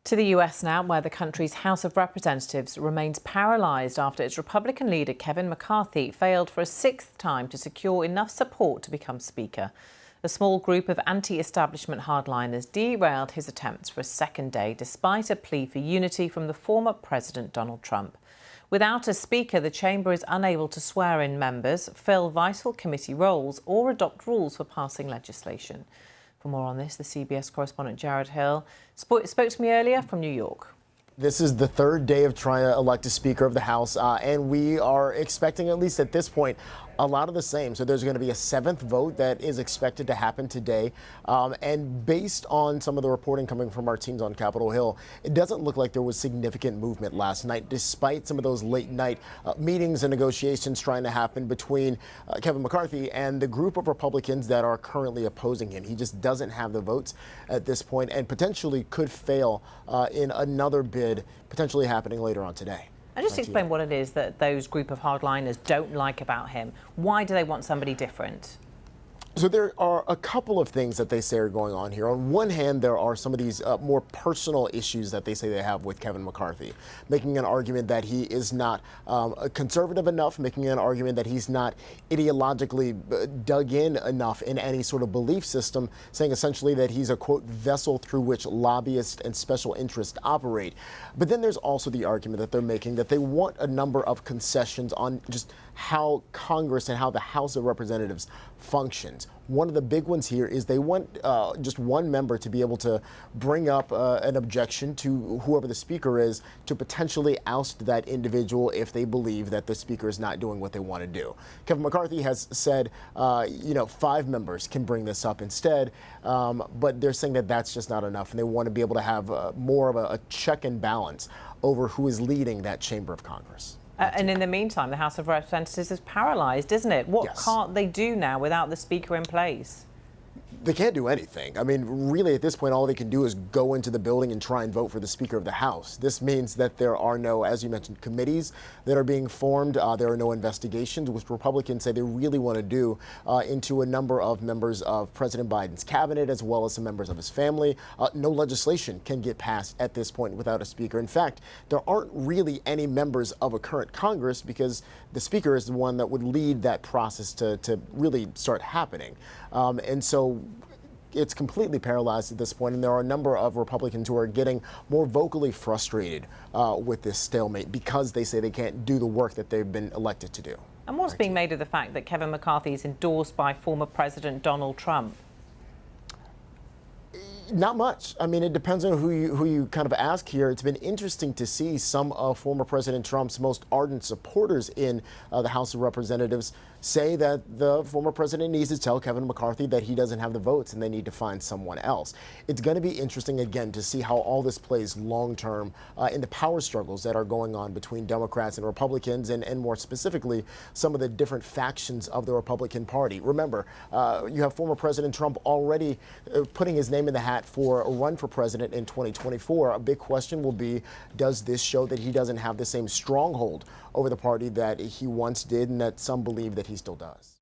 To the US now, where the country's House of Representatives remains paralysed after its Republican leader Kevin McCarthy failed for a sixth time to secure enough support to become Speaker. A small group of anti-establishment hardliners derailed his attempts for a second day, despite a plea for unity from the former President Donald Trump. Without a Speaker, the chamber is unable to swear in members, fill vital committee roles or adopt rules for passing legislation. For more on this, the CBS correspondent Jared Hill spoke to me earlier from New York. This is the third day of trying to elect a Speaker of the House, and we are expecting, at least at this point, a lot of the same. So there's going to be a seventh vote that is expected to happen today. And based on some of the reporting coming from our teams on Capitol Hill, it doesn't look like there was significant movement last night, despite some of those late night meetings and negotiations trying to happen between Kevin McCarthy and the group of Republicans that are currently opposing him. He just doesn't have the votes at this point and potentially could fail in another bid potentially happening later on today. And just explain what it is that those group of hardliners don't like about him. Why do they want somebody different? So there are a couple of things that they say are going on here. On one hand, there are some of these more personal issues that they say they have with Kevin McCarthy, making an argument that he is not conservative enough, making an argument that he's not ideologically dug in enough in any sort of belief system, saying essentially that he's a, quote, vessel through which lobbyists and special interests operate. But then there's also the argument that they're making that they want a number of concessions on just how Congress and how the House of Representatives functions. One of the big ones here is they want just one member to be able to bring up an objection to whoever the Speaker is to potentially oust that individual if they believe that the Speaker is not doing what they want to do. Kevin McCarthy has said, 5 members can bring this up instead, but they're saying that that's just not enough, and they want to be able to have more of a check and balance over who is leading that chamber of Congress. And in the meantime, the House of Representatives is paralysed, isn't it? What can't they do now without the Speaker in place? They can't do anything. I mean, really, at this point, all they can do is go into the building and try and vote for the Speaker of the House. This means that there are no, as you mentioned, committees that are being formed. There are no investigations, which Republicans say they really want to do into a number of members of President Biden's cabinet, as well as some members of his family. No legislation can get passed at this point without a Speaker. In fact, there aren't really any members of a current Congress because the Speaker is the one that would lead that process to really start happening. And so it's completely paralyzed at this point, and there are a number of Republicans who are getting more vocally frustrated with this stalemate because they say they can't do the work that they've been elected to do. And what's being made of the fact that Kevin McCarthy is endorsed by former President Donald Trump? Not much. I mean, it depends on who you kind of ask here. It's been interesting to see some of former President Trump's most ardent supporters in the House of Representatives say that the former president needs to tell Kevin McCarthy that he doesn't have the votes and they need to find someone else. It's going to be interesting, again, to see how all this plays long term in the power struggles that are going on between Democrats and Republicans and more specifically, some of the different factions of the Republican Party. Remember, you have former President Trump already putting his name in the hat for a run for president in 2024. A big question will be, does this show that he doesn't have the same stronghold over the party that he once did and that some believe that he still does?